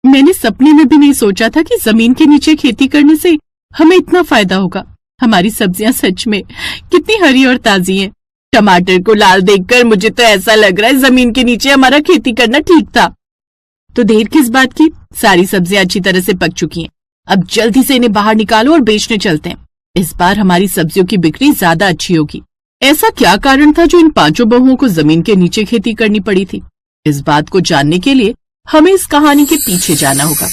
मैंने सपने में भी नहीं सोचा था कि जमीन के नीचे खेती करने से हमें इतना फायदा होगा। हमारी सब्जियां सच में कितनी हरी और ताजी हैं। टमाटर को लाल देखकर मुझे तो ऐसा लग रहा है जमीन के नीचे हमारा खेती करना ठीक था। तो देर किस बात की, सारी सब्जियां अच्छी तरह से पक चुकी हैं। अब जल्दी से इन्हें बाहर निकालो और बेचने चलते हैं। इस बार हमारी सब्जियों की बिक्री ज्यादा अच्छी होगी। ऐसा क्या कारण था जो इन पांचों बहुओं को जमीन के नीचे खेती करनी पड़ी थी? इस बात को जानने के लिए हमें इस कहानी के पीछे जाना होगा।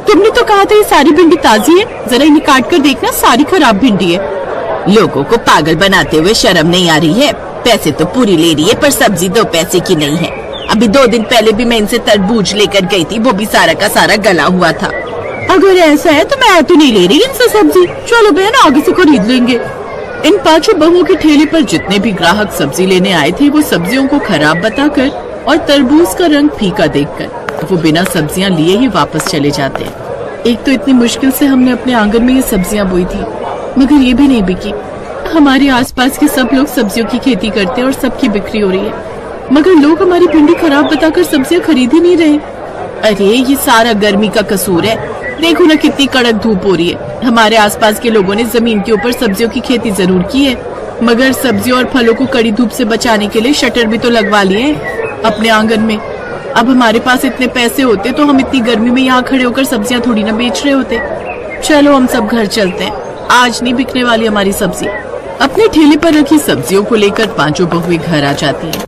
तुमने तो कहा था ये सारी भिंडी ताजी है, जरा इन्हें काट कर देखना, सारी खराब भिंडी है। लोगों को पागल बनाते हुए शर्म नहीं आ रही है? पैसे तो पूरी ले रही है पर सब्जी 2 पैसे की नहीं है। अभी 2 दिन पहले भी मैं इनसे तरबूज लेकर गई थी, वो भी सारा का सारा गला हुआ था। अगर ऐसा है तो मैं तो नहीं ले रही इनसे सब्जी। चलो बहन आगे से खरीद लेंगे। इन पांचों बहुओं के ठेले पर जितने भी ग्राहक सब्जी लेने आए थे वो सब्जियों को खराब बताकर और तरबूज का रंग फीका देखकर वो बिना सब्जियां लिए ही वापस चले जाते। एक तो इतनी मुश्किल से हमने अपने आंगन में ये सब्जियां बोई थी, मगर ये भी नहीं बिकी। हमारे आसपास के सब लोग सब्जियों की खेती करते हैं और सबकी बिक्री हो रही है, मगर लोग हमारी भिंडी खराब बताकर सब्जियां खरीद ही नहीं रहे। अरे ये सारा गर्मी का कसूर है। देखो ना कितनी कड़क धूप हो रही है। हमारे आसपास के लोगों ने जमीन के ऊपर सब्जियों की खेती जरूर की है, मगर सब्जियों और फलों को कड़ी धूप से बचाने के लिए शटर भी तो लगवा लिए हैं अपने आंगन में। अब हमारे पास इतने पैसे होते तो हम इतनी गर्मी में यहाँ खड़े होकर सब्जियां थोड़ी ना बेच रहे होते। चलो हम सब घर चलते हैं, आज नहीं बिकने वाली हमारी सब्जी। अपने ठेले पर रखी सब्जियों को लेकर पांचों बहुएं घर आ जाती हैं।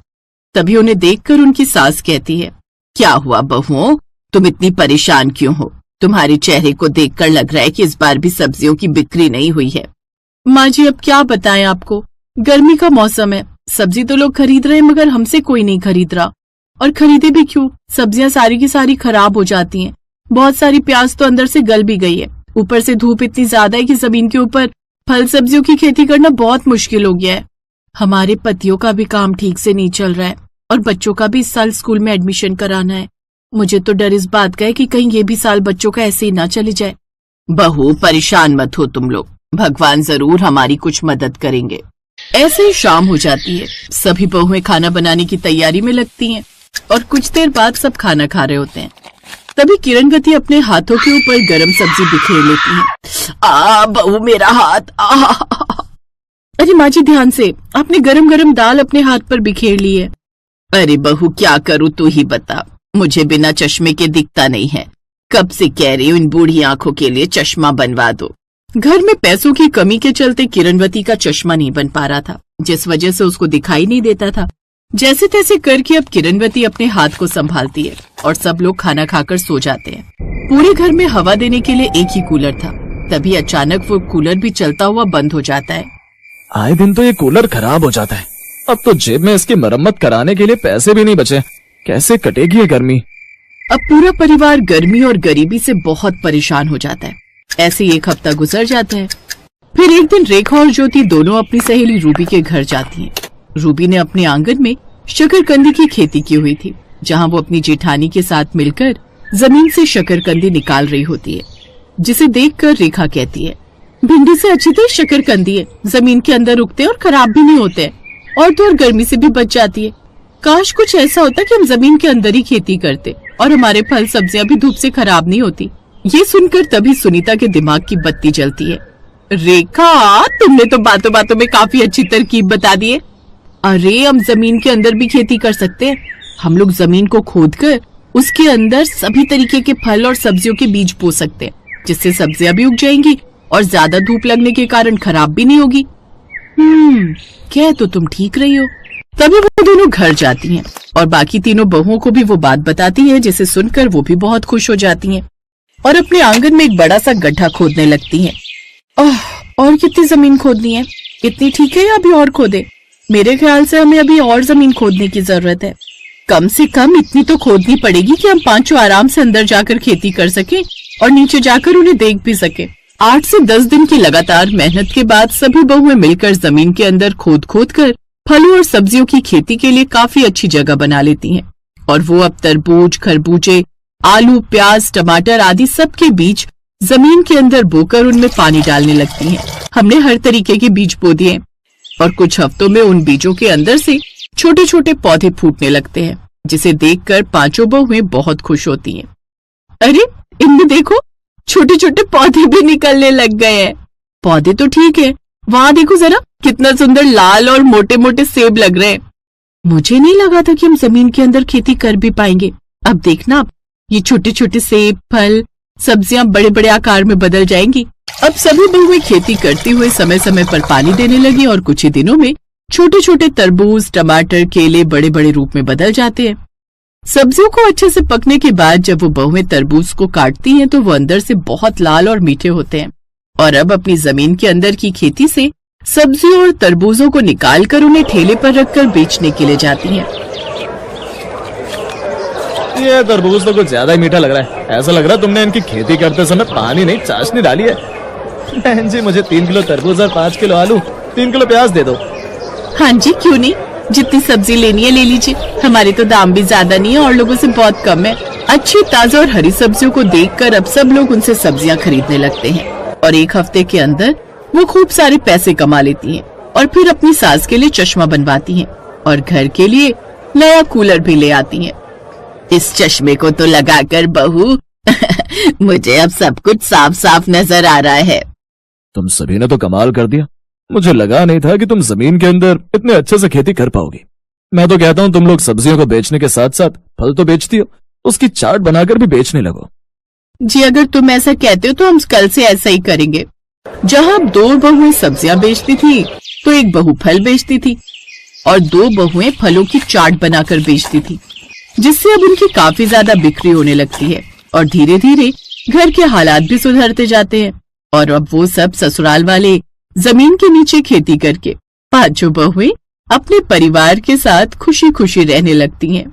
तभी उन्हें देखकर उनकी सास कहती है, क्या हुआ बहुओं, तुम इतनी परेशान क्यों हो? तुम्हारे चेहरे को देखकर लग रहा है कि इस बार भी सब्जियों की बिक्री नहीं हुई है। माँ जी अब क्या बताएं आपको, गर्मी का मौसम है, सब्जी तो लोग खरीद रहे हैं मगर हमसे कोई नहीं खरीद रहा। और खरीदे भी क्यों, सब्जियां सारी की सारी खराब हो जाती हैं। बहुत सारी प्याज तो अंदर से गल भी गई है। ऊपर से धूप इतनी ज्यादा है कि जमीन के ऊपर फल सब्जियों की खेती करना बहुत मुश्किल हो गया है। हमारे पतियों का भी काम ठीक से नहीं चल रहा है और बच्चों का भी इस साल स्कूल में एडमिशन कराना है। मुझे तो डर इस बात का है कि कहीं ये भी साल बच्चों का ऐसे ही ना चले जाए। बहू परेशान मत हो तुम लोग, भगवान जरूर हमारी कुछ मदद करेंगे। ऐसे ही शाम हो जाती है। सभी बहुएं खाना बनाने की तैयारी में लगती हैं और कुछ देर बाद सब खाना खा रहे होते हैं। तभी किरणवती अपने हाथों के ऊपर गरम सब्जी बिखेर लेती हैं। बहू मेरा हाथ। अरे माँ जी ध्यान से, आपने गरम गरम दाल अपने हाथ पर बिखेर ली है। अरे बहू क्या करूँ तू ही बता, मुझे बिना चश्मे के दिखता नहीं है। कब से कह रही हूँ इन बूढ़ी आंखों के लिए चश्मा बनवा दो। घर में पैसों की कमी के चलते किरणवती का चश्मा नहीं बन पा रहा था, जिस वजह से उसको दिखाई नहीं देता था। जैसे तैसे करके अब किरणवती अपने हाथ को संभालती है और सब लोग खाना खाकर सो जाते हैं। पूरे घर में हवा देने के लिए एक ही कूलर था। तभी अचानक वो कूलर भी चलता हुआ बंद हो जाता है। आए दिन तो ये कूलर खराब हो जाता है। अब तो जेब में इसकी मरम्मत कराने के लिए पैसे भी नहीं बचे। कैसे कटेगी ये गर्मी? अब पूरा परिवार गर्मी और गरीबी से बहुत परेशान हो जाता है। ऐसे 1 हफ्ता गुजर जाता है। फिर एक दिन रेखा और ज्योति दोनों अपनी सहेली रूबी के घर जाती हैं। रूबी ने अपने आंगन में शकरकंदी की खेती की हुई थी, जहां वो अपनी जेठानी के साथ मिलकर जमीन से शकरकंदी निकाल रही होती है, जिसे देखकर रेखा कहती है, भिंडी से अच्छी तो शकरकंदी है, जमीन के अंदर उगते और खराब भी नहीं होते और तो और गर्मी से भी बच जाती है। काश कुछ ऐसा होता कि हम जमीन के अंदर ही खेती करते और हमारे फल सब्जियां भी धूप से खराब नहीं होती। ये सुनकर तभी सुनीता के दिमाग की बत्ती जलती है। रेखा तुमने तो बातों बातों में काफी अच्छी तरकीब बता दी है। अरे हम जमीन के अंदर भी खेती कर सकते हैं। हम लोग जमीन को खोदकर उसके अंदर सभी तरीके के फल और सब्जियों के बीज बो सकते हैं, जिससे सब्जियां भी उग जाएंगी और ज्यादा धूप लगने के कारण खराब भी नहीं होगी। क्या तो तुम ठीक रही हो। तभी वो दोनों घर जाती हैं और बाकी तीनों बहुओं को भी वो बात बताती है, जिसे सुनकर वो भी बहुत खुश हो जाती हैं और अपने आंगन में एक बड़ा सा गड्ढा खोदने लगती हैं। और कितनी जमीन खोदनी है? इतनी ठीक है या अभी और खोदे? मेरे ख्याल से हमें अभी और जमीन खोदने की जरूरत है। कम से कम इतनी तो खोदनी पड़ेगी कि हम पांचों आराम से अंदर जाकर खेती कर सके और नीचे जाकर उन्हें देख भी सके। 8 से 10 दिन की लगातार मेहनत के बाद सभी बहुएं मिलकर जमीन के अंदर खोद खोद कर फलों और सब्जियों की खेती के लिए काफी अच्छी जगह बना लेती हैं और वो अब तरबूज, खरबूजे, आलू, प्याज, टमाटर आदि सब के बीज जमीन के अंदर बोकर उनमें पानी डालने लगती हैं। हमने हर तरीके के बीज बो दिए और कुछ हफ्तों में उन बीजों के अंदर से छोटे छोटे पौधे फूटने लगते हैं, जिसे देखकर पांचों बहुएं बहुत खुश होती हैं। अरे इनमें देखो, छोटे छोटे पौधे भी निकलने लग गए हैं। पौधे तो ठीक है, वहां देखो जरा, कितना सुंदर लाल और मोटे मोटे सेब लग रहे हैं। मुझे नहीं लगा था कि हम जमीन के अंदर खेती कर भी पाएंगे। अब देखना, ये छोटे छोटे सेब, फल, सब्जियां बड़े बड़े आकार में बदल जाएंगी। अब सभी बहुएं खेती करते हुए समय समय पर पानी देने लगी और कुछ ही दिनों में छोटे छोटे तरबूज, टमाटर, केले बड़े बड़े रूप में बदल जाते हैं। सब्जियों को अच्छे से पकने के बाद जब वो बहुएं तरबूज को काटती हैं तो वो अंदर से बहुत लाल और मीठे होते हैं। और अब अपनी जमीन के अंदर की खेती से सब्जियों और तरबूजों को निकालकर उन्हें ठेले पर रखकर बेचने के लिए जाती हैं। ये तरबूज तो कुछ ज्यादा ही मीठा लग रहा है। ऐसा लग रहा है तुमने इनकी खेती करते समय पानी नहीं, चाशनी डाली है। बहन जी, मुझे 3 किलो तरबूज और 5 किलो आलू, 3 किलो प्याज दे दो। हाँ जी, क्यों नहीं, जितनी सब्जी लेनी है ले लीजिए। हमारे तो दाम भी ज्यादा नहीं है और लोगों से बहुत कम है। अच्छी ताजा और हरी सब्जियों को देखकर अब सब लोग उनसे सब्जियां खरीदने लगते हैं और एक हफ्ते के अंदर वो खूब सारे पैसे कमा लेती हैं और फिर अपनी सास के लिए चश्मा बनवाती हैं और घर के लिए नया कूलर भी ले आती हैं। इस चश्मे को तो लगाकर बहू मुझे अब सब कुछ साफ साफ नजर आ रहा है। तुम सभी ने तो कमाल कर दिया। मुझे लगा नहीं था कि तुम जमीन के अंदर इतने अच्छे से खेती कर पाओगी। मैं तो कहता हूँ तुम लोग सब्जियों को बेचने के साथ साथ फल तो बेचती हो, उसकी चाट बनाकर भी बेचने लगो। जी, अगर तुम ऐसा कहते हो तो हम कल से ऐसा ही करेंगे। जहाँ 2 बहुएं सब्जियां बेचती थी तो एक बहू फल बेचती थी और 2 बहुएं फलों की चाट बनाकर बेचती थी, जिससे अब उनकी काफी ज्यादा बिक्री होने लगती है और धीरे धीरे घर के हालात भी सुधरते जाते हैं। और अब वो सब ससुराल वाले जमीन के नीचे खेती करके 5 बहुएं अपने परिवार के साथ खुशी खुशी रहने लगती हैं।